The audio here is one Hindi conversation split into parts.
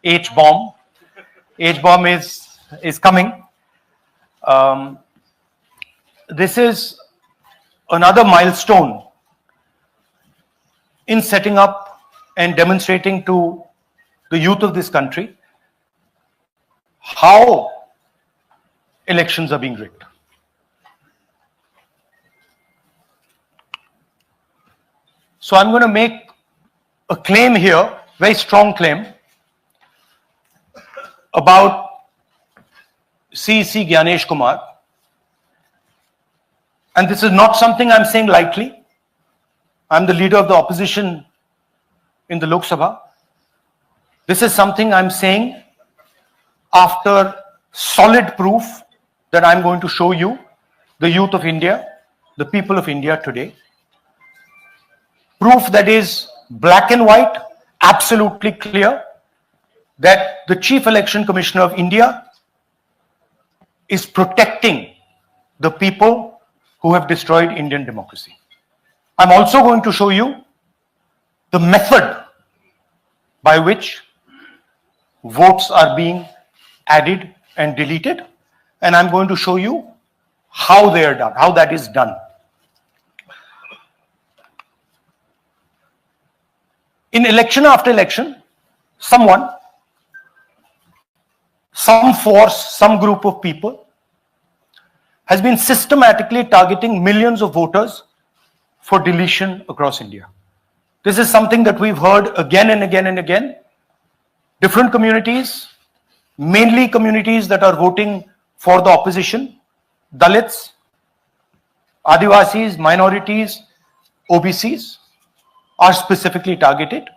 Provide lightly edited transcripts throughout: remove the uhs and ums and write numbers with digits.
H-bomb. H-bomb is coming. This is another milestone in setting up and demonstrating to the youth of this country how elections are being rigged. So I'm going to make a claim here, very strong claim, about CEC Gyanesh Kumar. And this is not something I'm saying lightly. I'm the leader of the opposition in the Lok Sabha. This is something I'm saying after solid proof that I'm going to show you, the youth of India, the people of India today. Proof that is black and white, absolutely clear, that the Chief Election Commissioner of India is protecting the people who have destroyed Indian democracy. I'm also going to show you the method by which votes are being added and deleted, and I'm going to show you how they are done, how that is done. In election after election, someone, some force, some group of people has been systematically targeting millions of voters for deletion across India. This is something that we've heard again and again and again. Different communities, mainly communities that are voting for the opposition, Dalits, Adivasis, minorities, OBCs, are specifically targeted.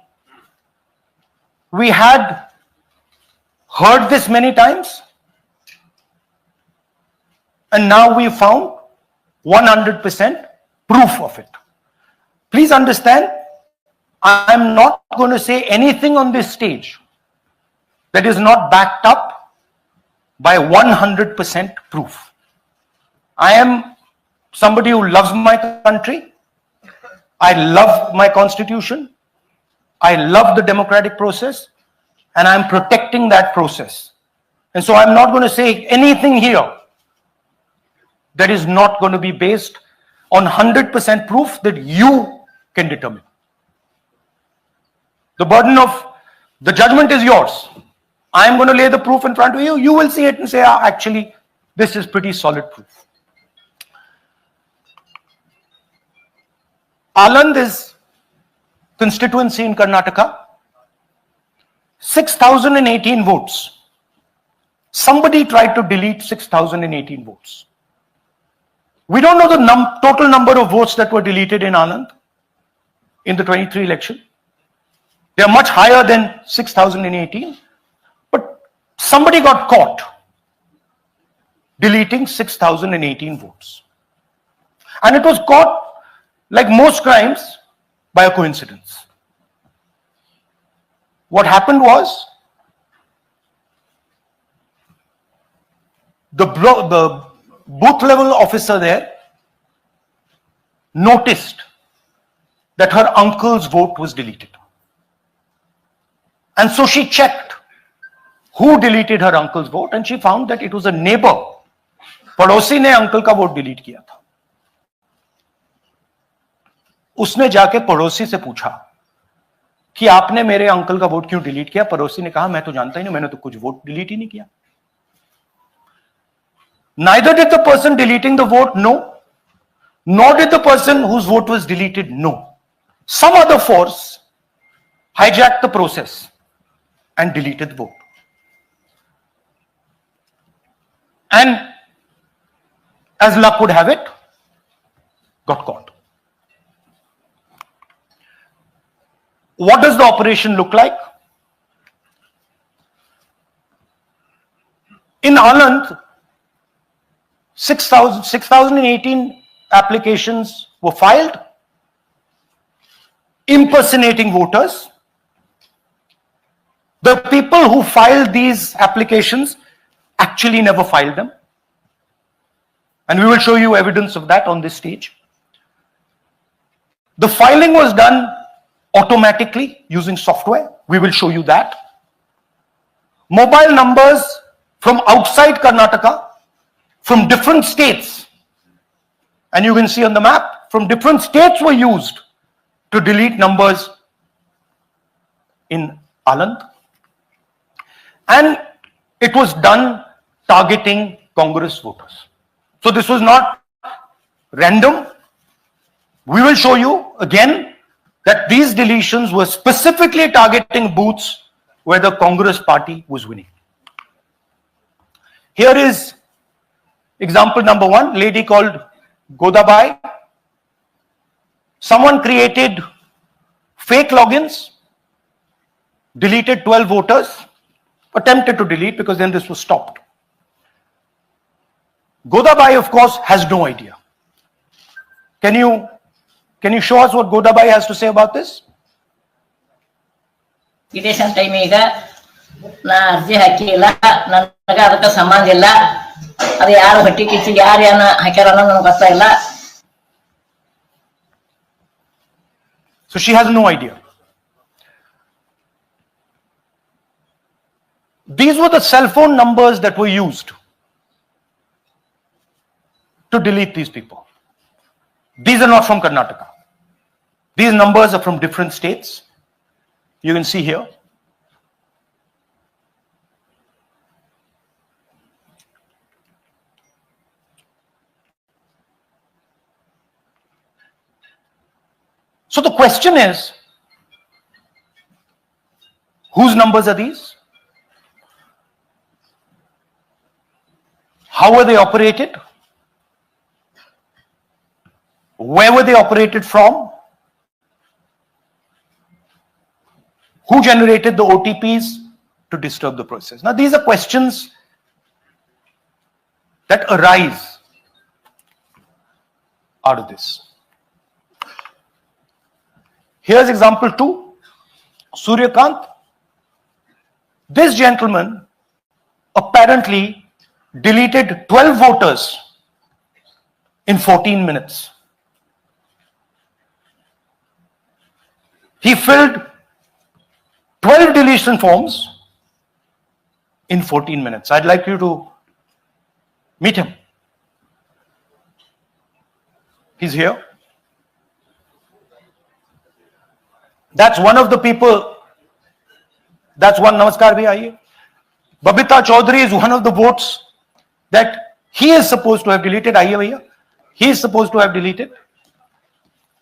We had heard this many times, and now we found 100% proof of it. Please understand, I'm not going to say anything on this stage that is not backed up by 100% proof. I am somebody who loves my country. I love my constitution. I love the democratic process, and I'm protecting that process. And so I'm not going to say anything here that is not going to be based on 100% proof that you can determine. The burden of the judgment is yours. I'm going to lay the proof in front of you. You will see it and say, actually, this is pretty solid proof. Aland is constituency in Karnataka. 6,018 votes. Somebody tried to delete 6,018 votes. We don't know the total number of votes that were deleted in Anand in the 23 election. They are much higher than 6,018, but somebody got caught deleting 6,018 votes. And it was caught, like most crimes, by a coincidence. What happened was, the booth level officer there noticed that her uncle's vote was deleted. And so she checked who deleted her uncle's vote, and she found that it was a neighbor. पड़ोसी ने अंकल का वोट डिलीट किया था. उसने जाके पड़ोसी से पूछा कि आपने मेरे अंकल का वोट क्यों डिलीट किया. पड़ोसी ने कहा, मैं तो जानता ही नहीं, मैंने तो कुछ वोट डिलीट ही नहीं किया. Neither did the person deleting the vote know, nor did the person whose vote was deleted know. Some other force hijacked the process and deleted the vote. And as luck would have it, got caught. What does the operation look like? In Anand, 6,018 applications were filed, impersonating voters. The people who filed these applications actually never filed them. And we will show you evidence of that on this stage. The filing was done automatically using software. We will show you that. mobile numbers from outside Karnataka, from different states. And you can see on the map, from different states were used to delete numbers in Aland. And it was done targeting Congress voters. So this was not random. We will show you again that these deletions were specifically targeting booths where the Congress party was winning. Here is example number one, lady called Godabai. Someone created fake logins, deleted 12 voters, attempted to delete because then this was stopped. Godabai, of course, has no idea. Can you show us what Godabai has to say about this? Election time ಈಗ ನಾ ಅರ್ಜಿ ಹಾಕಿಲ್ಲ, ನನಗೆ ಅದಕ್ಕೆ ಸಂಬಂಧ ಇಲ್ಲ, ಅದು ಯಾರು ಹೊಟ್ಟಿ ಕಿಚ್ಚಿ ಯಾರು ಏನ ಹಾಕ್ಯಾರ ಅನ್ನೋದು ನನಗೆ ಗೊತ್ತಾಗಿಲ್ಲ. So she has no idea. These were the cell phone numbers that were used to delete these people. These are not from Karnataka. These numbers are from different states. You can see here. So the question is, whose numbers are these? How were they operated? Where were they operated from? Who generated the OTPs to disturb the process? Now, these are questions that arise out of this. Here's example 2, Suryakant. This gentleman apparently deleted 12 voters in 14 minutes. He filled 12 deletion forms in 14 minutes. I'd like you to meet him. He's here. That's one of the people. That's one. Namaskar bhi aiye. Babita Chaudhary is one of the votes that he is supposed to have deleted. Aiye bhaiya. He is supposed to have deleted.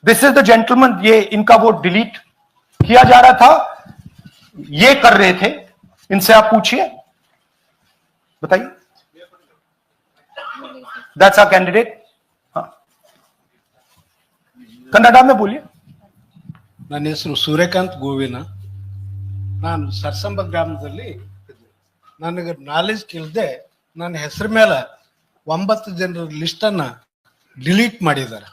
This is the gentleman. ये इनका वोट delete किया जा रहा था. ये कर रहे थे. इनसे आप पूछिए. बताइए. That's our candidate. हाँ. कन्नड़ा में बोलिए. ನನ್ನ ಹೆಸರು ಸೂರ್ಯಕಾಂತ್ ಗೋವಿನ. ನಾನು ಸರ್ಸಂಬ ಗ್ರಾಮದಲ್ಲಿ ನನಗೆ ನಾಲೆಜ್ ಕೇಳದೆ ನನ್ನ ಹೆಸರು ಮೇಲೆ 9 ಜನರ ಲಿಸ್ಟನ್ನು ಡಿಲೀಟ್ ಮಾಡಿದ್ದಾರೆ.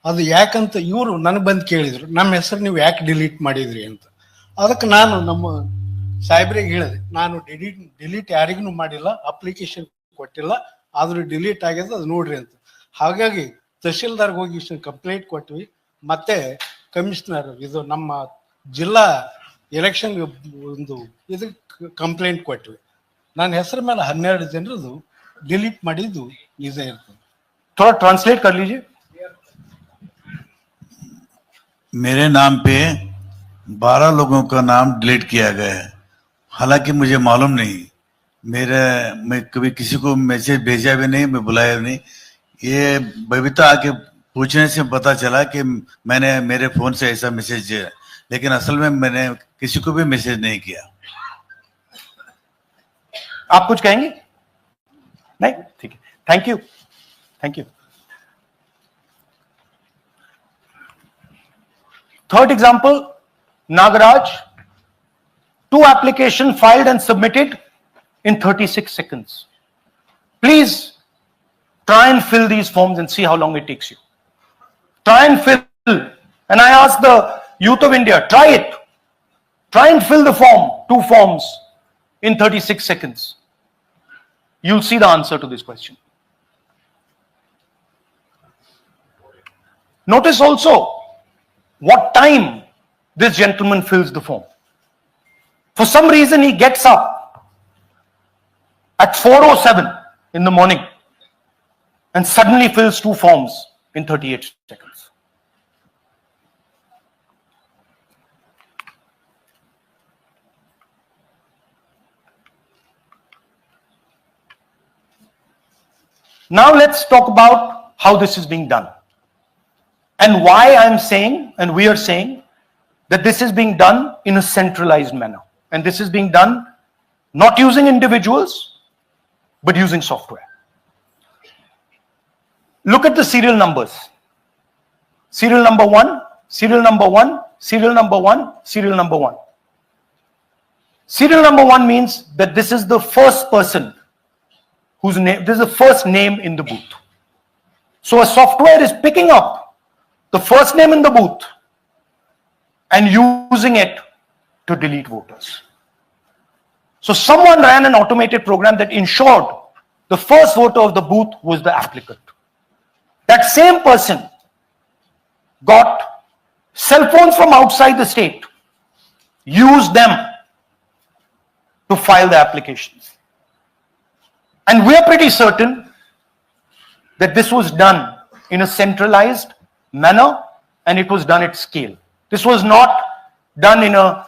ಅದು ಯಾಕಂತ ಇವರು ನನಗೆ ಬಂದು ಕೇಳಿದರು, ನಮ್ಮ ಹೆಸರು ನೀವು ಯಾಕೆ ಡಿಲೀಟ್ ಮಾಡಿದ್ರಿ ಅಂತ. ಅದಕ್ಕೆ ನಾನು ನಮ್ಮ ಸಾಹೇಬ್ರಿಗೆ ಹೇಳಿದೆ, ನಾನು ಡಿಲೀಟ್ ಯಾರಿಗೂ ಮಾಡಿಲ್ಲ, ಅಪ್ಲಿಕೇಶನ್ ಕೊಟ್ಟಿಲ್ಲ, ಆದರೂ ಡಿಲೀಟ್ ಆಗ್ಯದ, ಅದು ನೋಡ್ರಿ ಅಂತ. ಹಾಗಾಗಿ ತಹಶೀಲ್ದಾರ್ಗೆ ಹೋಗಿ ಕಂಪ್ಲೇಂಟ್ ಕೊಟ್ವಿ. ಮತ್ತೆ ಕಮಿಷನರ್ ಇದು ನಮ್ಮ ಜಿಲ್ಲಾ ಎಲೆಕ್ಷನ್ ಒಂದು ಇದಕ್ಕೆ ಕಂಪ್ಲೇಂಟ್ ಕೊಟ್ವಿ. ನನ್ನ ಹೆಸರು ಮೇಲೆ 12 ಜನರದು डिलीट ಮಾಡಿದ್ದು ನಿಜ ಇರ್ತದೆ. थोड़ा ट्रांसलेट कर लीजिए. मेरे नाम पे 12 लोगों का नाम डिलीट किया गया है. हालांकि मुझे मालूम नहीं, मैं कभी किसी को मैसेज भेजा भी नहीं, मैं बुलाया भी नहीं. ये बबीता आके पूछने से पता चला कि मैंने मेरे फोन से ऐसा मैसेज दिया, लेकिन असल में मैंने किसी को भी मैसेज नहीं किया. आप कुछ कहेंगे? नहीं, ठीक है. Thank you. Thank you. Third example, Nagaraj. 2 applications filed and submitted in 36 seconds. Please try and fill these forms and see how long it takes you. Try and fill. And I ask the youth of India, try it. Try and fill the form, 2 forms in 36 seconds. You'll see the answer to this question. Notice also what time this gentleman fills the form. For some reason, he gets up at 4:07 in the morning and suddenly fills 2 forms in 38 seconds. Now let's talk about how this is being done and why I'm saying, and we are saying, that this is being done in a centralized manner. And this is being done not using individuals, but using software. Look at the serial numbers. Serial number 1, serial number 1, serial number 1, serial number 1. Serial number 1 means that this is the first person whose name, this is the first name in the booth. So a software is picking up the first name in the booth and using it to delete voters. So someone ran an automated program that ensured the first voter of the booth was the applicant. That same person got cell phones from outside the state, used them to file the applications. And we are pretty certain that this was done in a centralized manner and it was done at scale. This was not done in a,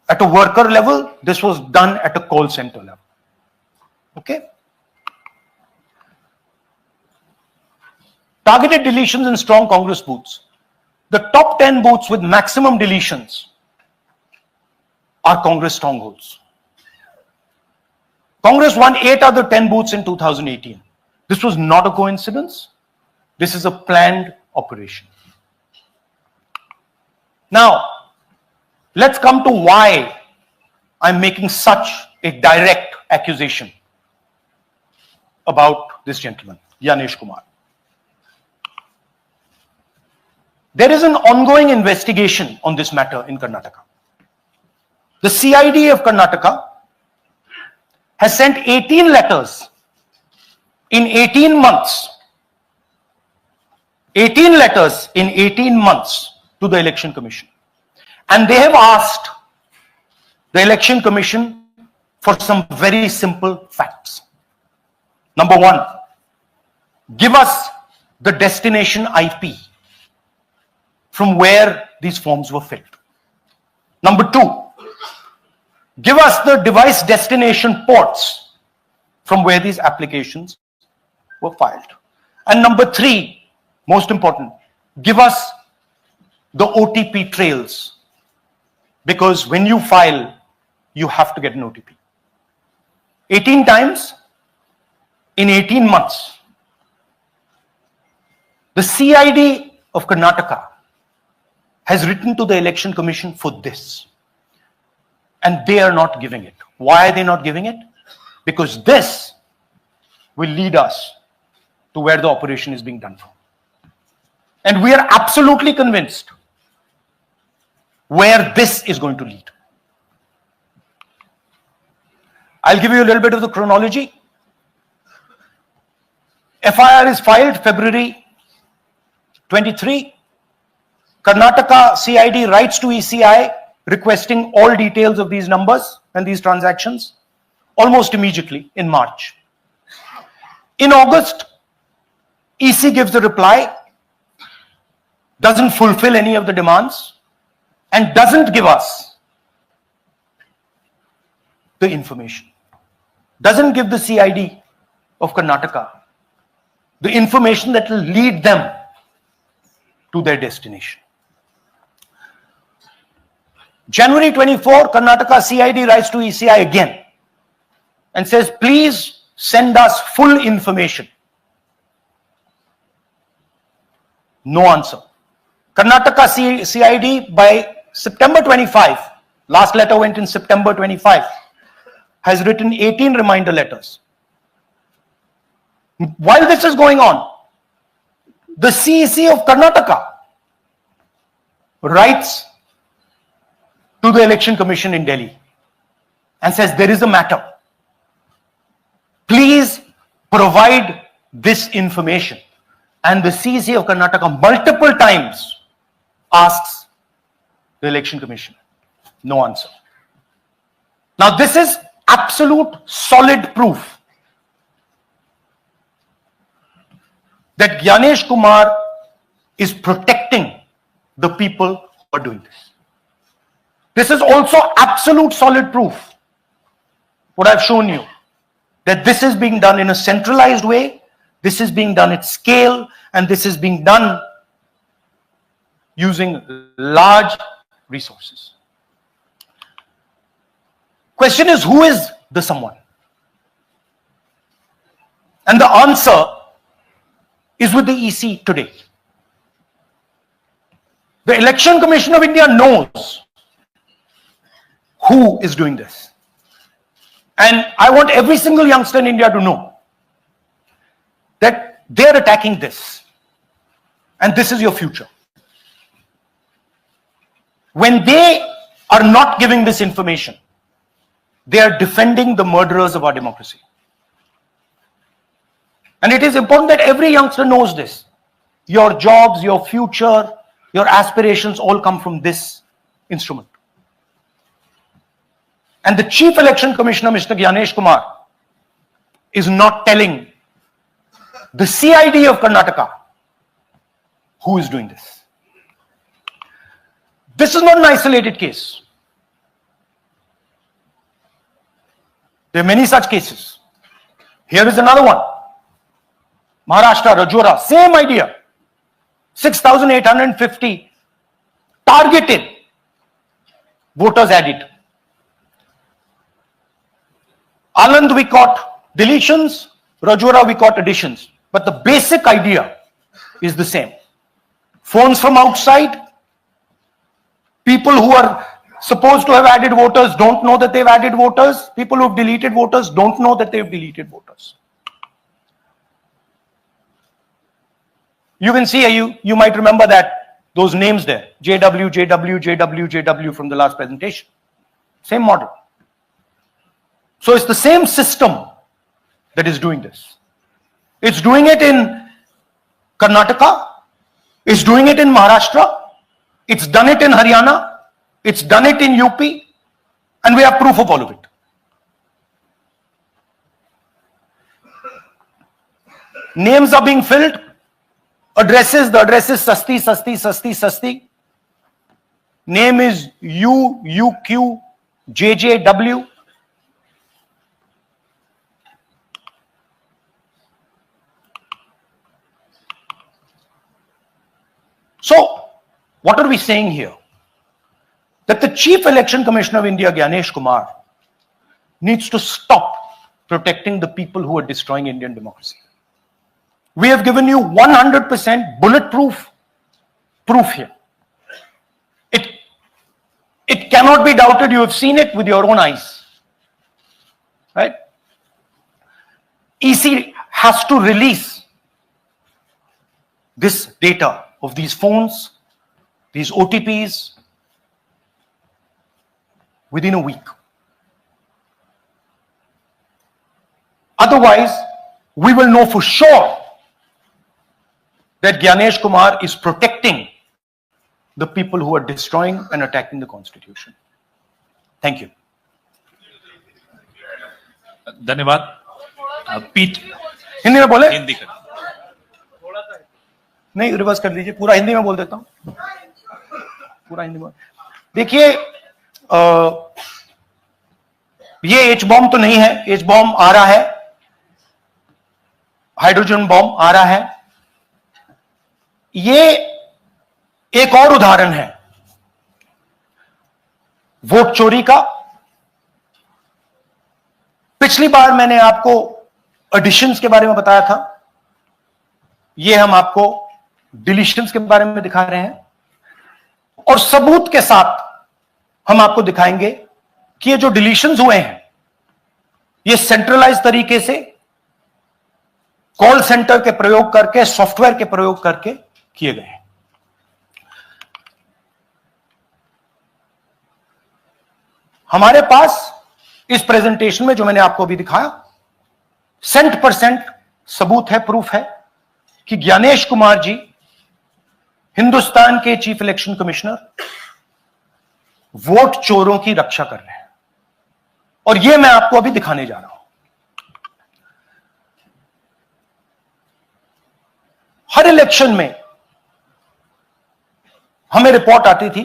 at a worker level. This was done at a call center level. Okay? Targeted deletions in strong Congress booths. The top 10 booths with maximum deletions are Congress strongholds. Congress won 8 out of 10 booths in 2018. This was not a coincidence. This is a planned operation. Now, let's come to why I'm making such a direct accusation about this gentleman, Gyanesh Kumar. There is an ongoing investigation on this matter in Karnataka. The CID of Karnataka has sent 18 letters in 18 months. 18 letters in 18 months to the Election Commission. And they have asked the Election Commission for some very simple facts. Number 1, give us the destination IP from where these forms were filled. Number 2, give us the device destination ports from where these applications were filed. And number 3, most important, give us the OTP trails, because when you file, you have to get an OTP. 18 times in 18 months. The CID of Karnataka has written to the Election Commission for this. And they are not giving it. Why are they not giving it? Because this will lead us to where the operation is being done from. And we are absolutely convinced where this is going to lead. I'll give you a little bit of the chronology. FIR is filed February 23. Karnataka CID writes to ECI requesting all details of these numbers and these transactions almost immediately in March. In August, EC gives a reply, doesn't fulfill any of the demands, and doesn't give us the information. Doesn't give the CID of Karnataka the information that will lead them to their destination. January 24, Karnataka CID writes to ECI again and says, please send us full information. No answer. Karnataka CID by September 25, last letter went in September 25, has written 18 reminder letters. While this is going on, the CEC of Karnataka writes to the Election Commission in Delhi and says, there is a matter. Please provide this information. And the CEC of Karnataka multiple times asks the Election Commission. No answer. Now this is absolute solid proof that Gyanesh Kumar is protecting the people who are doing this. This is also absolute solid proof, what I've shown you, that this is being done in a centralized way, this is being done at scale, and this is being done using large resources. Question is, who is the someone? And the answer is with the EC today. The Election Commission of India knows who is doing this. And I want every single youngster in India to know that they're attacking this. And this is your future. When they are not giving this information, they are defending the murderers of our democracy. And it is important that every youngster knows this. Your jobs, your future, your aspirations all come from this instrument. And the Chief Election Commissioner, Mr. Gyanesh Kumar, is not telling the CID of Karnataka who is doing this. This is not an isolated case. There are many such cases. Here is another one. Maharashtra, Rajora, same idea. 6,850 targeted voters added. Anand we caught deletions, Rajora we caught additions. But the basic idea is the same. Phones from outside, people who are supposed to have added voters don't know that they've added voters. People who've deleted voters don't know that they've deleted voters. You can see, you might remember that, those names there, JW, JW, JW, JW from the last presentation. Same model. So it's the same system that is doing this. It's doing it in Karnataka, it's doing it in Maharashtra, it's done it in Haryana, it's done it in UP, and we have proof of all of it. Names are being filled, addresses, the address is Sasti, Sasti, Sasti, Sasti. Name is UQ, JJW. So, what are we saying here? That the Chief Election Commissioner of India, Gyanesh Kumar, needs to stop protecting the people who are destroying Indian democracy. We have given you 100% bulletproof proof here. It cannot be doubted. You have seen it with your own eyes. Right? EC has to release this data of these phones, these OTPs, within a week. Otherwise, we will know for sure that Gyanesh Kumar is protecting the people who are destroying and attacking the constitution. Thank you. धन्यवाद पीठ हिंदी में बोले? हिंदी कर नहीं, रिवर्स कर दीजिए, पूरा हिंदी में बोल देता हूं, पूरा हिंदी में। देखिए, ये एच बॉम्ब तो नहीं है, एच बॉम्ब आ रहा है, हाइड्रोजन बॉम्ब आ रहा है। ये एक और उदाहरण है वोट चोरी का। पिछली बार मैंने आपको एडिशंस के बारे में बताया था, ये हम आपको डिलीशंस के बारे में दिखा रहे हैं, और सबूत के साथ हम आपको दिखाएंगे कि ये जो डिलीशंस हुए हैं ये सेंट्रलाइज तरीके से कॉल सेंटर के प्रयोग करके, सॉफ्टवेयर के प्रयोग करके किए गए हैं। हमारे पास इस प्रेजेंटेशन में जो मैंने आपको अभी दिखाया 100% सबूत है, प्रूफ है कि ज्ञानेश कुमार जी हिंदुस्तान के चीफ इलेक्शन कमिश्नर वोट चोरों की रक्षा कर रहे हैं। और ये मैं आपको अभी दिखाने जा रहा हूं। हर इलेक्शन में हमें रिपोर्ट आती थी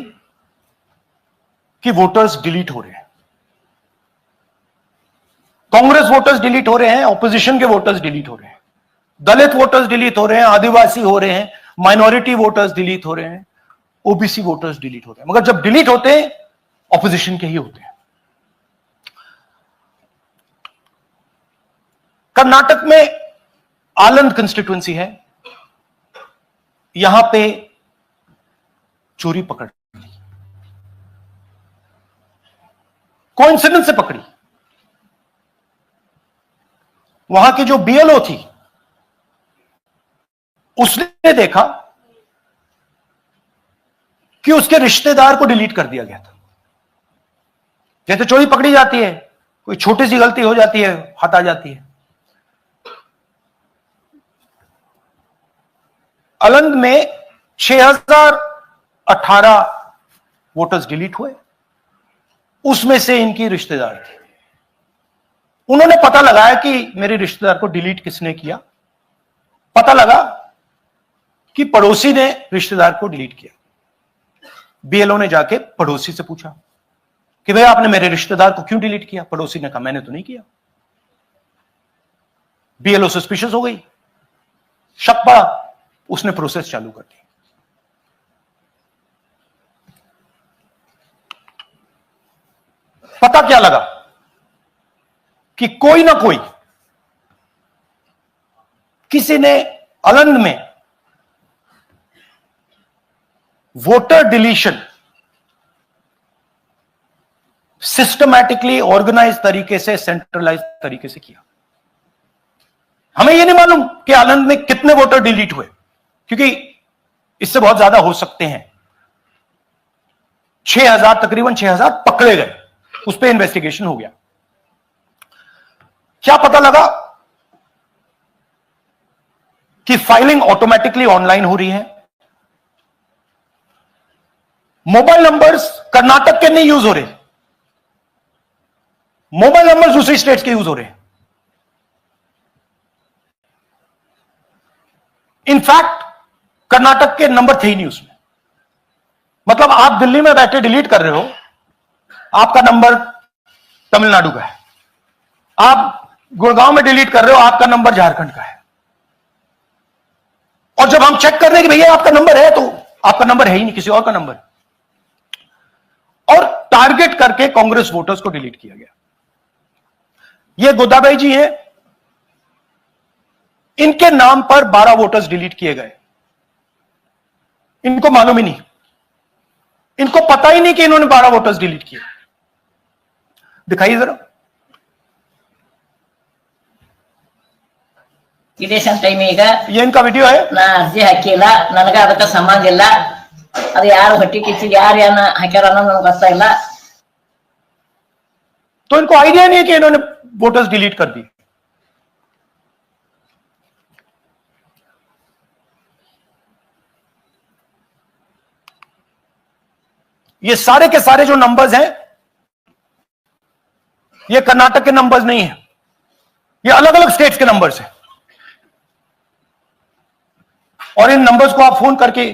कि वोटर्स डिलीट हो रहे हैं, कांग्रेस वोटर्स डिलीट हो रहे हैं, ऑपोजिशन के वोटर्स डिलीट हो रहे हैं, दलित वोटर्स डिलीट हो रहे हैं, आदिवासी हो रहे हैं, माइनॉरिटी वोटर्स डिलीट हो रहे हैं, ओबीसी वोटर्स डिलीट हो रहे हैं। मगर जब डिलीट होते हैं ऑपोजिशन के ही होते हैं। कर्नाटक में आलंद कंस्टिट्यूएंसी है, यहां पे चोरी पकड़ ली, कोइंसिडेंस से पकड़ी। वहां की जो बीएलओ थी उसने देखा कि उसके रिश्तेदार को डिलीट कर दिया गया था। जैसे चोरी पकड़ी जाती है, कोई छोटी सी गलती हो जाती है, हाथ आ जाती है। आलंद में 6018 वोटर्स डिलीट हुए, उसमें से इनकी रिश्तेदार थे। उन्होंने पता लगाया कि मेरे रिश्तेदार को डिलीट किसने किया। पता लगा कि पड़ोसी ने रिश्तेदार को डिलीट किया। बीएलओ ने जाके पड़ोसी से पूछा कि भाई आपने मेरे रिश्तेदार को क्यों डिलीट किया? पड़ोसी ने कहा मैंने तो नहीं किया। बीएलओ सस्पिशियस हो गई, शक पड़ा, उसने प्रोसेस चालू कर दी। पता क्या लगा कि कोई ना कोई, किसी ने आलंद में वोटर डिलीशन सिस्टमैटिकली ऑर्गेनाइज तरीके से, सेंट्रलाइज तरीके से किया। हमें यह नहीं मालूम कि आलंद में कितने वोटर डिलीट हुए, क्योंकि इससे बहुत ज्यादा हो सकते हैं। 6000, तकरीबन 6000 पकड़े गए, उस पर इन्वेस्टिगेशन हो गया। क्या पता लगा कि फाइलिंग ऑटोमेटिकली ऑनलाइन हो रही है। मोबाइल नंबर्स कर्नाटक के नहीं यूज हो रहे, मोबाइल नंबर्स दूसरी स्टेट्स के यूज हो रहे हैं। इनफैक्ट कर्नाटक के नंबर थे ही नहीं उसमें। मतलब आप दिल्ली में बैठे डिलीट कर रहे हो, आपका नंबर तमिलनाडु का है। आप गुड़गांव में डिलीट कर रहे हो, आपका नंबर झारखंड का है। और जब हम चेक कर रहे हैं कि भैया आपका नंबर है, तो आपका नंबर है ही नहीं, किसी और का नंबर। और टारगेट करके कांग्रेस वोटर्स को डिलीट किया गया। ये गोदाबाई जी हैं, इनके नाम पर 12 वोटर्स डिलीट किए गए। इनको मालूम ही नहीं, इनको पता ही नहीं कि इन्होंने 12 वोटर्स डिलीट किए। दिखाइए जरा। ಇದೇಶನ್ ಟೈಮ್ ಈಗ ये इनका वीडियो है। ನಾ ಅರ್ಜಿ ಹಾಕಿಲ್ಲ, ನನಗ ಅದಕ್ಕೆ ಸಂಬಂಧ ಇಲ್ಲ. ಅದು ಯಾರು ಹೊಟ್ಟಿ ಕಿಚ್ಚಿ ಯಾರು ಏನ ಹಾಕ್ಯಾರ ಅನ್ನೋದು ನನಗೆ ಗೊತ್ತಾಗಿಲ್ಲ. तो इनको आइडिया नहीं है कि इन्होंने वोटर्स डिलीट कर दी। ये सारे के सारे जो नंबर्स हैं, ये कर्नाटक के नंबर्स नहीं है, ये अलग अलग स्टेट्स के नंबर्स हैं। और इन नंबर्स को आप फोन करके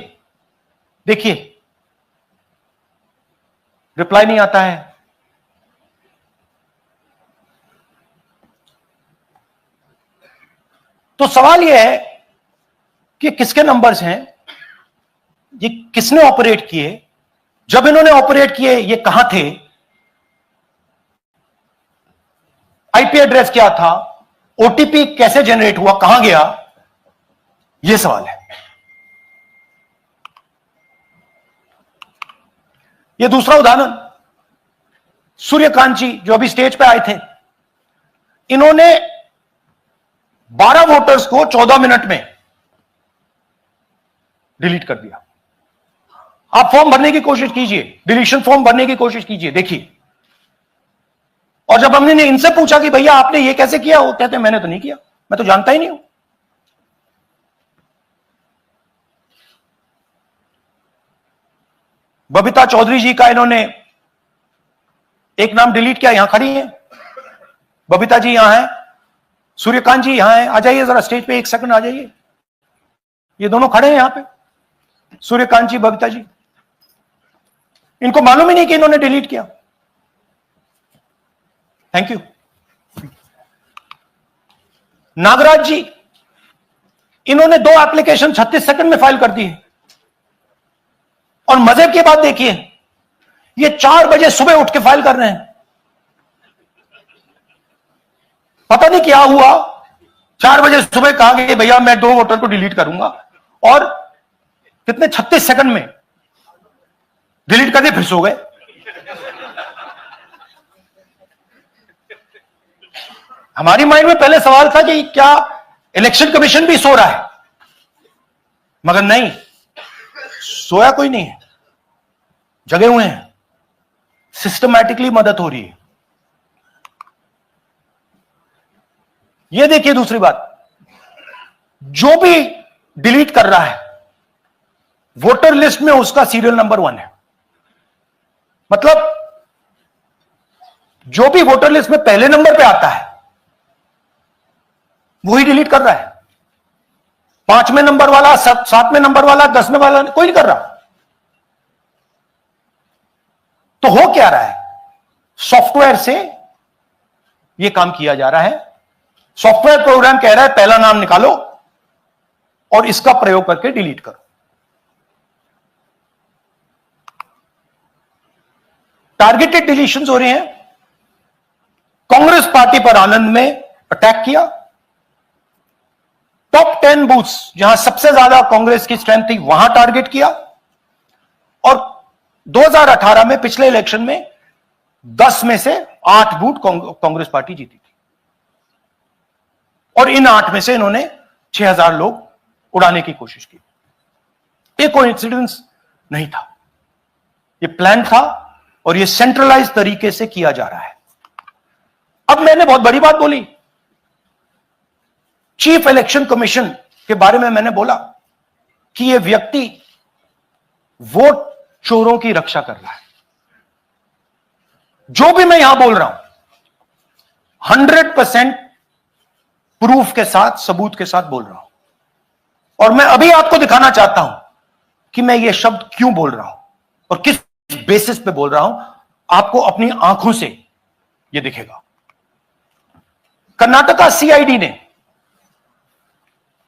देखिए, रिप्लाई नहीं आता है। तो सवाल यह है कि किसके नंबर्स हैं, ये किसने ऑपरेट किए, जब इन्होंने ऑपरेट किए ये कहां थे, आईपी एड्रेस क्या था, ओटीपी कैसे जनरेट हुआ, कहां गया, यह सवाल है। यह दूसरा उदाहरण, सूर्यकांत जी जो अभी स्टेज पे आए थे, इन्होंने 12 वोटर्स को 14 मिनट में डिलीट कर दिया। आप फॉर्म भरने की कोशिश कीजिए, डिलीशन फॉर्म भरने की कोशिश कीजिए, देखिए। और जब हमने इनसे पूछा कि भैया आपने ये कैसे किया, वो कहते हैं मैंने तो नहीं किया, मैं तो जानता ही नहीं हूं। बबीता चौधरी जी का इन्होंने एक नाम डिलीट किया, यहां खड़ी है, बबीता जी यहां है, सूर्यकांत जी यहां है, आ जाइए जरा स्टेज पे, 1 सेकंड आ जाइए। ये दोनों खड़े हैं यहां पे, सूर्यकांत जी, बबीता जी। इनको मालूम ही नहीं कि इन्होंने डिलीट किया। Thank you. नागराज जी, इन्होंने 2 एप्लीकेशन 36 सेकंड में फाइल कर दी है। और मजे की बात देखिए, ये 4 बजे सुबह उठ के फाइल कर रहे हैं। पता नहीं क्या हुआ, 4 बजे सुबह कहा कि भैया मैं 2 वोटर को डिलीट करूंगा, और कितने 36 सेकंड में डिलीट करके फिर सो गए। हमारी माइंड में पहले सवाल था कि क्या इलेक्शन कमीशन भी सो रहा है, मगर नहीं, सोया कोई नहीं है, जगे हुए हैं, सिस्टमैटिकली मदद हो रही है। यह देखिए दूसरी बात, जो भी डिलीट कर रहा है वोटर लिस्ट में उसका सीरियल नंबर 1 है। मतलब जो भी वोटर लिस्ट में पहले नंबर पे आता है वही डिलीट कर रहा है। 5वें नंबर वाला, 7वें नंबर वाला, 10वें वाला कोई नहीं कर रहा। तो हो क्या रहा है, सॉफ्टवेयर से यह काम किया जा रहा है। सॉफ्टवेयर प्रोग्राम कह रहा है पहला नाम निकालो और इसका प्रयोग करके डिलीट करो। टारगेटेड डिलीशंस हो रहे हैं। कांग्रेस पार्टी पर आनंद में अटैक किया। टॉप 10 बूथ्स जहां सबसे ज्यादा कांग्रेस की स्ट्रेंथ थी वहां टारगेट किया। और 2018 में पिछले इलेक्शन में 10 में से 8 बूथ कांग्रेस पार्टी जीती थी, और इन 8 में से इन्होंने 6000 लोग उड़ाने की कोशिश की। ये कोइंसिडेंस नहीं था, ये प्लान था, और ये सेंट्रलाइज तरीके से किया जा रहा है। अब मैंने बहुत बड़ी बात बोली, चीफ इलेक्शन कमीशन के बारे में मैंने बोला कि यह व्यक्ति वोट चोरों की रक्षा कर रहा है। जो भी मैं यहां बोल रहा हूं 100% प्रूफ के साथ, सबूत के साथ बोल रहा हूं। और मैं अभी आपको दिखाना चाहता हूं कि मैं ये शब्द क्यों बोल रहा हूं और किस बेसिस पे बोल रहा हूं। आपको अपनी आंखों से यह दिखेगा। कर्नाटका सीआईडी ने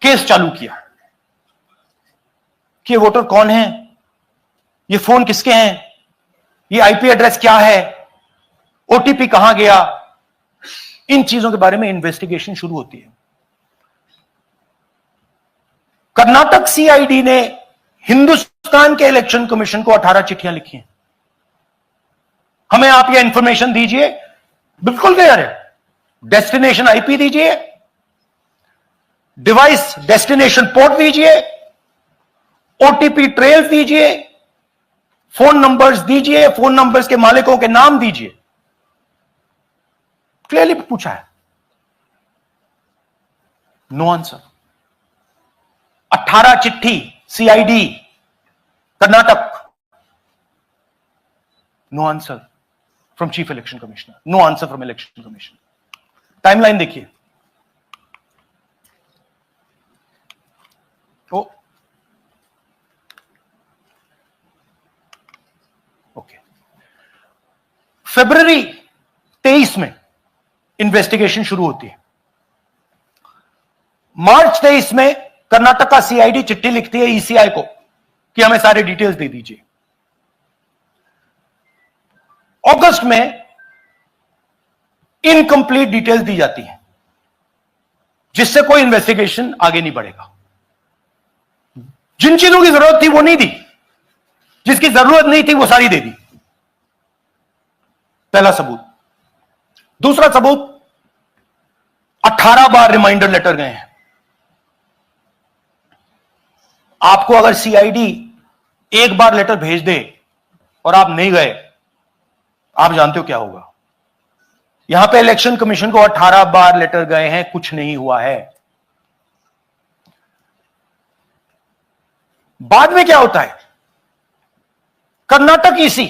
केस चालू किया कि ये वोटर कौन है, ये फोन किसके हैं, ये आईपी एड्रेस क्या है, ओटीपी कहां गया, इन चीजों के बारे में इन्वेस्टिगेशन शुरू होती है। कर्नाटक सीआईडी ने हिंदुस्तान के इलेक्शन कमीशन को 18 चिट्ठियां लिखी हैं। हमें आप ये इंफॉर्मेशन दीजिए, बिल्कुल क्लियर है। डेस्टिनेशन आईपी दीजिए, डिवाइस डेस्टिनेशन पोर्ट दीजिए, ओटीपी ट्रेल दीजिए, फोन नंबर्स दीजिए, फोन नंबर्स के मालिकों के नाम दीजिए। क्लियरली पूछा है, नो आंसर। 18 चिट्ठी CID Karnataka, no answer from chief election commissioner, no answer from election commission. Timeline देखिए, तो ओके, फरवरी 23 में इन्वेस्टिगेशन शुरू होती है। मार्च 23 में कर्नाटक का सीआईडी चिट्ठी लिखती है ईसीआई को कि हमें सारे डिटेल्स दे दीजिए। अगस्त में इनकंप्लीट डिटेल्स दी जाती हैं, जिससे कोई इन्वेस्टिगेशन आगे नहीं बढ़ेगा। जिन चीजों की जरूरत थी वो नहीं दी, जिसकी जरूरत नहीं थी वो सारी दे दी। पहला सबूत। दूसरा सबूत, 18 बार रिमाइंडर लेटर गए हैं। आपको अगर सीआईडी एक बार लेटर भेज दे और आप नहीं गए, आप जानते हो क्या होगा। यहां पे इलेक्शन कमीशन को 18 बार लेटर गए हैं, कुछ नहीं हुआ है। बाद में क्या होता है, कर्नाटक ईसी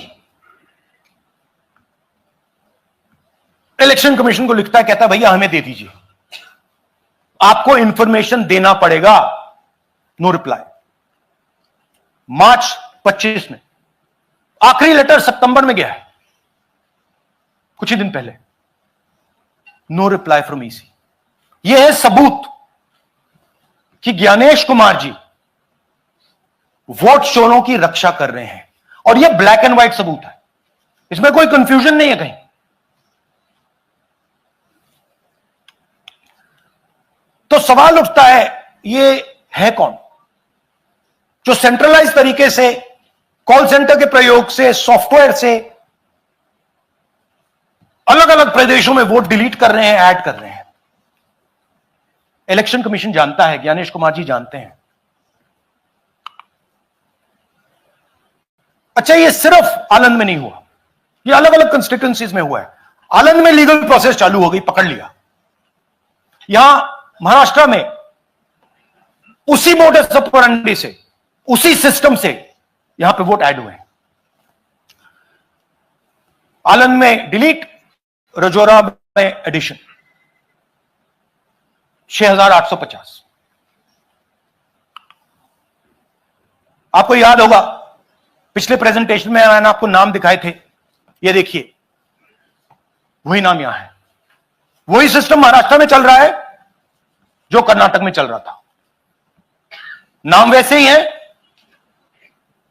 इलेक्शन कमीशन को लिखता है, कहता है भैया हमें दे दीजिए, आपको इंफॉर्मेशन देना पड़ेगा। No reply. मार्च 25 में आखिरी लेटर सितंबर में गया है, कुछ ही दिन पहले। No reply from EC. यह है सबूत कि ज्ञानेश कुमार जी वोट चोरों की रक्षा कर रहे हैं, और यह ब्लैक एंड व्हाइट सबूत है, इसमें कोई कंफ्यूजन नहीं है कहीं। तो सवाल उठता है, ये है कौन जो सेंट्रलाइज तरीके से कॉल सेंटर के प्रयोग से, सॉफ्टवेयर से अलग अलग प्रदेशों में वोट डिलीट कर रहे हैं, ऐड कर रहे हैं? इलेक्शन कमीशन जानता है, ज्ञानेश कुमार जी जानते हैं। अच्छा, ये सिर्फ आनंद में नहीं हुआ, ये अलग अलग कंस्टिट्यूएंसीज में हुआ है। आनंद में लीगल प्रोसेस चालू हो गई, पकड़ लिया। यहां महाराष्ट्र में उसी मोडस ऑपरेंडी से, उसी सिस्टम से यहां पे वोट ऐड हुए हैं। आनंद में डिलीट, रजौरा में एडिशन, 6850। आपको याद होगा पिछले प्रेजेंटेशन में मैंने आपको नाम दिखाए थे, ये देखिए वही नाम यहां है। वही सिस्टम महाराष्ट्र में चल रहा है जो कर्नाटक में चल रहा था। नाम वैसे ही है,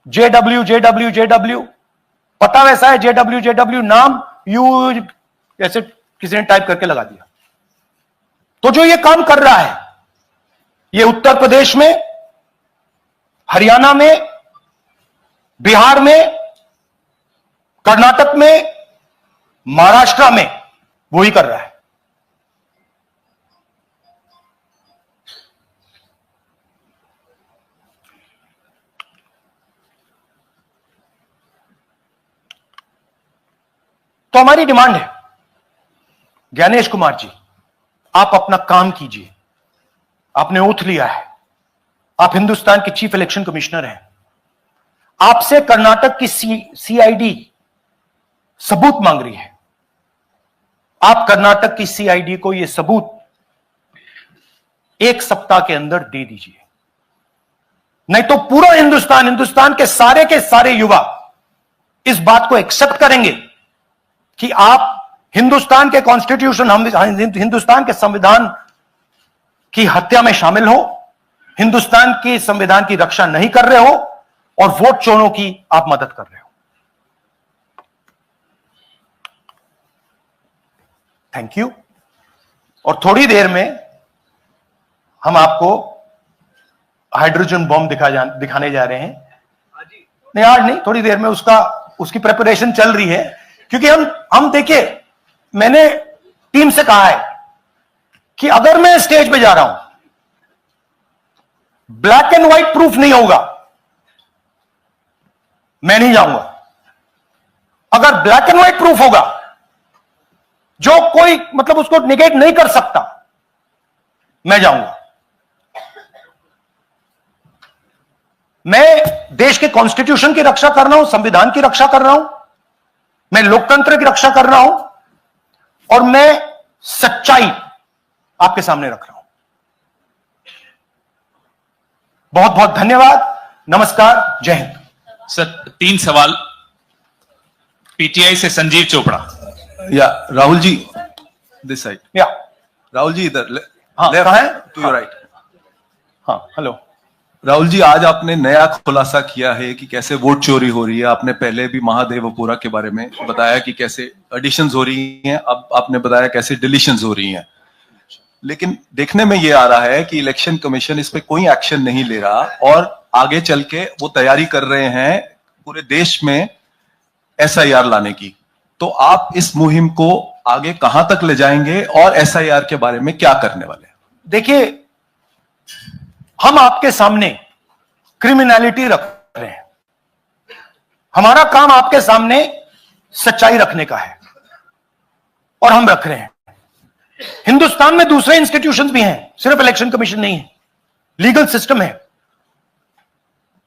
जेडब्ल्यू जेडब्ल्यू जेडब्ल्यू, पता वैसा है, जेडब्ल्यू जेडब्ल्यू, नाम यू ऐसे किसी ने टाइप करके लगा दिया। तो जो ये काम कर रहा है, ये उत्तर प्रदेश में, हरियाणा में, बिहार में, कर्नाटक में, महाराष्ट्र में वही कर रहा है। तो हमारी डिमांड है, ज्ञानेश कुमार जी, आप अपना काम कीजिए। आपने ओथ लिया है, आप हिंदुस्तान के चीफ इलेक्शन कमिश्नर हैं। आपसे कर्नाटक की सीआईडी सबूत मांग रही है। आप कर्नाटक की सीआईडी को यह सबूत 1 सप्ताह के अंदर दे दीजिए, नहीं तो पूरा हिंदुस्तान के सारे युवा इस बात को एक्सेप्ट करेंगे कि आप हिंदुस्तान के कॉन्स्टिट्यूशन, हिंदुस्तान के संविधान की हत्या में शामिल हो, हिंदुस्तान के संविधान की रक्षा नहीं कर रहे हो, और वोट चोरों की आप मदद कर रहे हो। Thank you. और थोड़ी देर में हम आपको हाइड्रोजन बॉम्ब दिखाने जा रहे हैं। नहीं, आज नहीं, थोड़ी देर में उसकी प्रिपरेशन चल रही है। क्योंकि हम देखिए, मैंने टीम से कहा है कि अगर मैं स्टेज पे जा रहा हूं, ब्लैक एंड व्हाइट प्रूफ नहीं होगा, मैं नहीं जाऊंगा। अगर ब्लैक एंड व्हाइट प्रूफ होगा, जो कोई मतलब उसको निगेट नहीं कर सकता, मैं जाऊंगा। मैं देश के कॉन्स्टिट्यूशन की रक्षा कर रहा हूं, संविधान की रक्षा कर रहा हूं, मैं लोकतंत्र की रक्षा कर रहा हूं, और मैं सच्चाई आपके सामने रख रहा हूं। बहुत बहुत धन्यवाद, नमस्कार, जय हिंद। सर 3 सवाल। पीटीआई से संजीव चोपड़ा। या राहुल जी, दिस साइड। या राहुल जी इधर। हाँ, कहाँ है? To your right. हाँ, हेलो। राहुल जी, आज आपने नया खुलासा किया है कि कैसे वोट चोरी हो रही है। आपने पहले भी महादेवपुरा के बारे में बताया कि कैसे एडिशंस हो रही हैं, अब आपने बताया कैसे डिलीशंस हो रही हैं। लेकिन देखने में ये आ रहा है कि इलेक्शन कमीशन इस पे कोई एक्शन नहीं ले रहा, और आगे चल के वो तैयारी कर रहे हैं पूरे देश में एसआईआर लाने की। तो आप इस मुहिम को आगे कहां तक ले जाएंगे, और एसआईआर के बारे में क्या करने वाले हैं? देखिए, हम आपके सामने क्रिमिनलिटी रख रहे हैं। हमारा काम आपके सामने सच्चाई रखने का है, और हम रख रहे हैं। हिंदुस्तान में दूसरे इंस्टीट्यूशंस भी हैं, सिर्फ इलेक्शन कमीशन नहीं है, लीगल सिस्टम है,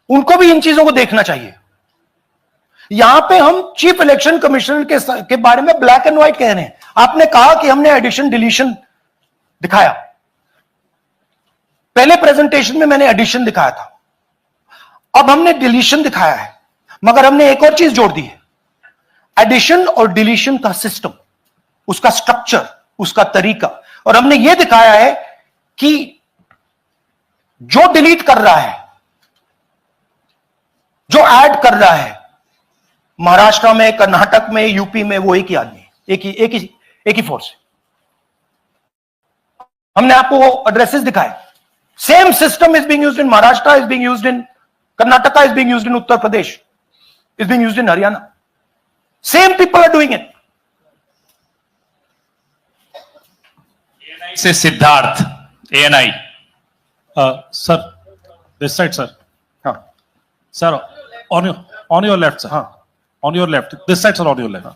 उनको भी इन चीजों को देखना चाहिए। यहां पे हम चीफ इलेक्शन कमिश्नर के बारे में ब्लैक एंड व्हाइट कह रहे हैं। आपने कहा कि हमने एडिशन डिलीशन दिखाया। पहले प्रेजेंटेशन में मैंने एडिशन दिखाया था, अब हमने डिलीशन दिखाया है, मगर हमने एक और चीज जोड़ दी है। एडिशन और डिलीशन का सिस्टम, उसका स्ट्रक्चर, उसका तरीका, और हमने यह दिखाया है कि जो डिलीट कर रहा है, जो ऐड कर रहा है, महाराष्ट्र में, कर्नाटक में, यूपी में, वो एक ही आदमी है, एक ही फोर्स है। हमने आपको वो एड्रेसेस दिखाए। Same system is being used in Maharashtra, is being used in Karnataka, is being used in Uttar Pradesh, is being used in Haryana. Same people are doing it. से Siddharth, ANI। Sir, this side, sir. हाँ, Sir, on your left, sir. हाँ, On your left. This side, sir, on your left.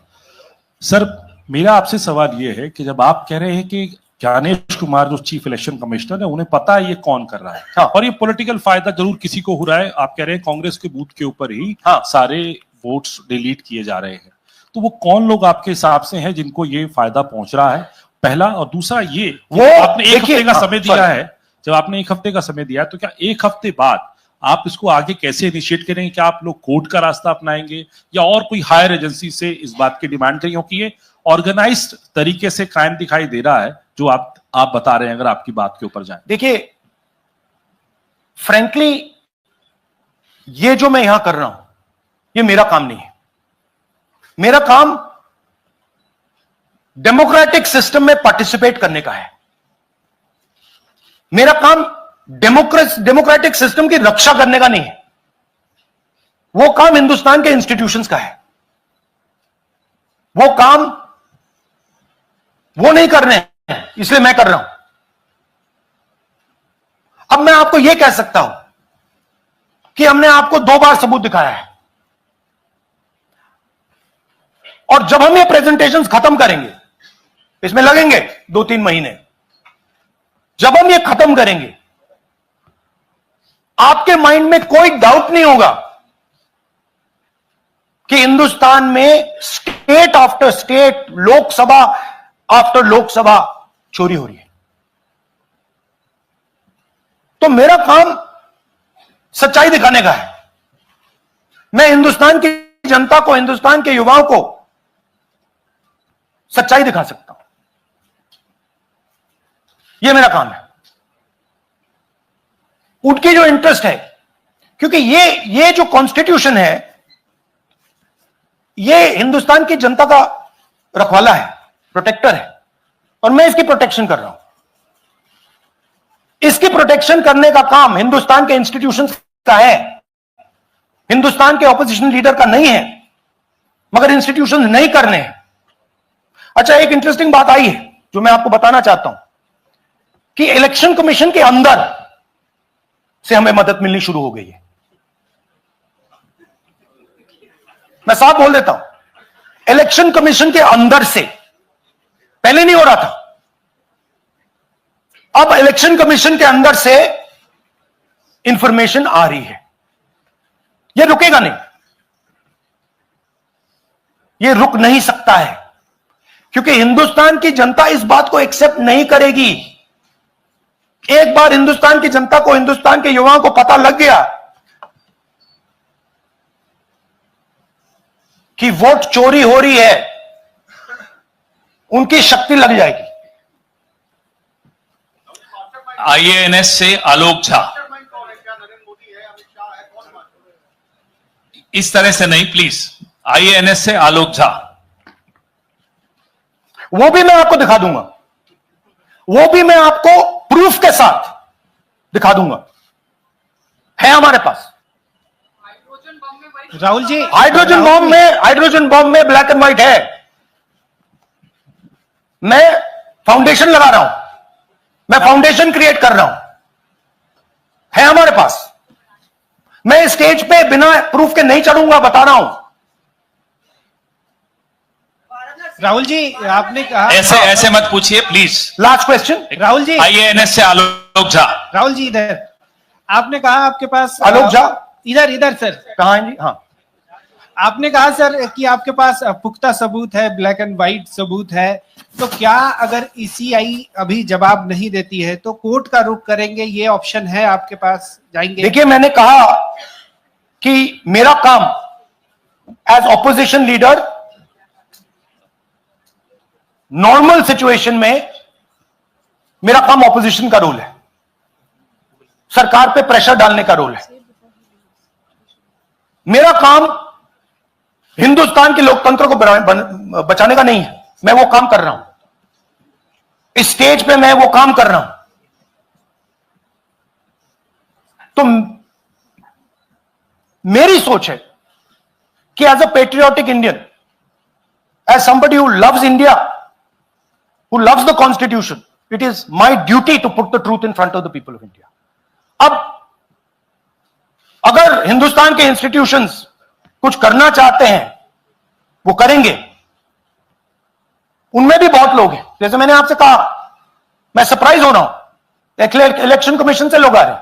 Sir, मेरा आपसे सवाल ये है कि जब आप कह रहे हैं कि ज्ञानेश कुमार जो चीफ इलेक्शन कमिश्नर है, उन्हें पता है ये कौन कर रहा है, हाँ। और ये पॉलिटिकल फायदा जरूर किसी को हो रहा है। आप कह रहे हैं कांग्रेस के बूथ के ऊपर ही हाँ। सारे वोट्स डिलीट किए जा रहे हैं, तो वो कौन लोग आपके हिसाब से हैं जिनको ये फायदा पहुंच रहा है? पहला। और दूसरा ये, वो आपने एक देखिए, हफ्ते का हाँ, समय दिया sorry। है, जब आपने एक हफ्ते का समय दिया है, तो क्या एक हफ्ते बाद आप इसको आगे कैसे इनिशिएट करेंगे? क्या आप लोग कोर्ट का रास्ता अपनाएंगे या और कोई हायर एजेंसी से इस बात की डिमांड करेंगे? क्योंकि ये ऑर्गेनाइज्ड तरीके से कायम दिखाई दे रहा है जो आप बता रहे हैं, अगर आपकी बात के ऊपर जाए। देखिए, फ्रैंकली ये जो मैं यहां कर रहा हूं, ये मेरा काम नहीं है। मेरा काम डेमोक्रेटिक सिस्टम में पार्टिसिपेट करने का है। मेरा काम डेमोक्रेटिक सिस्टम की रक्षा करने का नहीं है। वो काम हिंदुस्तान के इंस्टीट्यूशंस का है। वो काम वो नहीं कर रहे हैं, इसलिए मैं कर रहा हूं। अब मैं आपको यह कह सकता हूं कि हमने आपको 2 बार सबूत दिखाया है, और जब हम ये प्रेजेंटेशंस खत्म करेंगे, इसमें लगेंगे 2-3 महीने, जब हम ये खत्म करेंगे, आपके माइंड में कोई डाउट नहीं होगा कि हिंदुस्तान में state after state, Lok Sabha after Lok Sabha चोरी हो रही है। तो मेरा काम सच्चाई दिखाने का है। मैं हिंदुस्तान की जनता को, हिंदुस्तान के युवाओं को सच्चाई दिखा सकता हूं। यह मेरा काम है। उनकी जो इंटरेस्ट है, क्योंकि ये जो कॉन्स्टिट्यूशन है, ये हिंदुस्तान की जनता का रखवाला है, प्रोटेक्टर है, और मैं इसकी प्रोटेक्शन कर रहा हूं। इसकी प्रोटेक्शन करने का काम हिंदुस्तान के इंस्टीट्यूशंस का है, हिंदुस्तान के ऑपोजिशन लीडर का नहीं है, मगर इंस्टीट्यूशंस नहीं करने हैं। अच्छा, एक इंटरेस्टिंग बात आई है जो मैं आपको बताना चाहता हूं कि इलेक्शन कमीशन के अंदर से हमें मदद मिलनी शुरू हो गई है। मैं साफ बोल देता हूं, इलेक्शन कमीशन के अंदर से, पहले नहीं हो रहा था, अब इलेक्शन कमीशन के अंदर से इंफॉर्मेशन आ रही है। यह रुकेगा नहीं, यह रुक नहीं सकता है, क्योंकि हिंदुस्तान की जनता इस बात को एक्सेप्ट नहीं करेगी। एक बार हिंदुस्तान की जनता को, हिंदुस्तान के युवाओं को पता लग गया कि वोट चोरी हो रही है, उनकी शक्ति लग जाएगी। IANS से आलोक झा। इस तरह से नहीं प्लीज। IANS से आलोक झा। वो भी मैं आपको दिखा दूंगा, वो भी मैं आपको प्रूफ के साथ दिखा दूंगा, है हमारे पास। राहुल जी, हाइड्रोजन बॉम्ब में ब्लैक एंड व्हाइट है। मैं फाउंडेशन लगा रहा हूं, मैं फाउंडेशन क्रिएट कर रहा हूं, है हमारे पास। मैं स्टेज पे बिना प्रूफ के नहीं चढ़ूंगा, बता रहा हूं। राहुल जी, आपने कहा, ऐसे मत पूछिए please. Last question, Rahul ji, IANS से आलोक झा। राहुल जी इधर। आपने कहा आपके पास आलोक झा इधर सर। कहां है जी? हाँ, आपने कहा सर कि आपके पास पुख्ता सबूत है, ब्लैक एंड व्हाइट सबूत है, तो क्या अगर ईसीआई अभी जवाब नहीं देती है तो कोर्ट का रुख करेंगे, ये ऑप्शन है आपके पास, जाएंगे? देखिए, मैंने कहा कि मेरा काम as opposition leader normal situation में मेरा काम ऑपोजिशन का रोल है, सरकार पे प्रेशर डालने का रोल है। मेरा काम हिंदुस्तान के लोकतंत्र को बचाने का नहीं है। मैं वो काम कर रहा हूं, इस स्टेज पे मैं वो काम कर रहा हूं। तो मेरी सोच है कि as a patriotic Indian, as somebody who loves India, who loves the constitution, it is my duty to put the truth in front of the people of India. अब अगर हिंदुस्तान के इंस्टीट्यूशंस कुछ करना चाहते हैं, वो करेंगे। उनमें भी बहुत लोग हैं, जैसे मैंने आपसे कहा, मैं सरप्राइज हो रहा हूं, इलेक्शन कमीशन से लोग आ रहे हैं,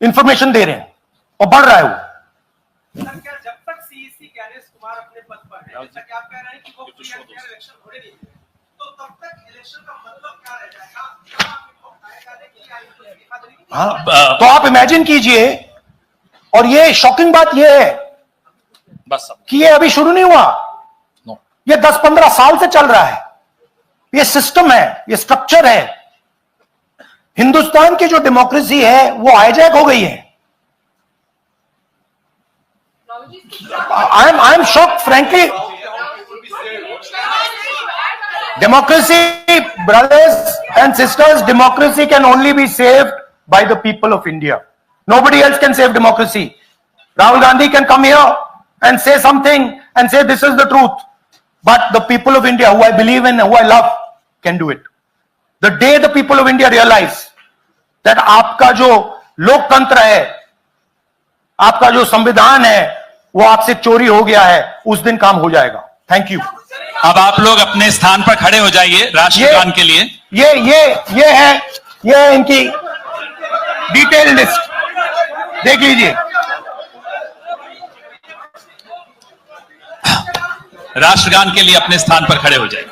इंफॉर्मेशन दे रहे हैं और बढ़ रहा है वो। सर, क्या जब तक सीईसी ज्ञानेश कुमार अपने पद पर है, जैसा कि आप कह रहे हैं कि वो फ्री एंड फेयर इलेक्शन होने नहीं देंगे, तो तब तक इलेक्शन का मतलब क्या रह जाएगा? हाँ, तो आप इमेजिन कीजिए, और ये शॉकिंग बात ये है बस कि ये अभी शुरू नहीं हुआ, ये 10-15 साल से चल रहा है। ये सिस्टम है, ये स्ट्रक्चर है। हिंदुस्तान की जो डेमोक्रेसी है वो हाईजैक हो गई है। I am shocked frankly. Democracy, brothers and sisters, democracy can only be saved by the people of India. Nobody else can save democracy. Rahul Gandhi can come here and say something and say this is the truth. But the people of India, who I believe in, who I love, can do it. The day the people of India realize that आपका जो लोकतंत्र है, आपका जो संविधान है, वो आपसे चोरी हो गया है, उस दिन काम हो जाएगा। Thank you. अब आप लोग अपने स्थान पर खड़े हो जाइए राष्ट्रगान के लिए। ये है इनकी डिटेल लिस्ट, देख लीजिए। राष्ट्रगान के लिए अपने स्थान पर खड़े हो जाइए।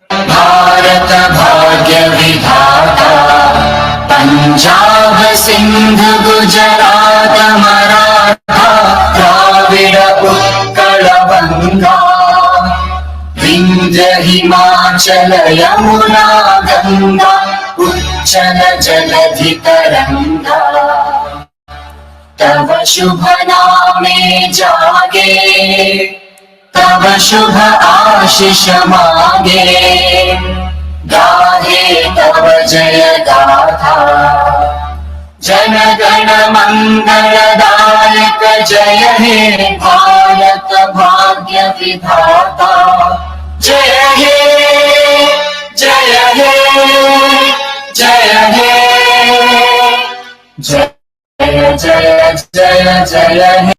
भारत भाग्य विधाता, पंजाब सिंध गुजरात मराठा, द्राविड उत्कल बंगा, विंध्य हिमाचल यमुना गंगा, उच्चल जलधि तरंगा। तव शुभ नामे जागे, तब शुभ आशीष मांगे, गाहे तब जय गाथा। जन गण मंगलदायक जय हे भारत भाग्य विधाता। जय हे जय हे जय हे जय जय जय जय हे।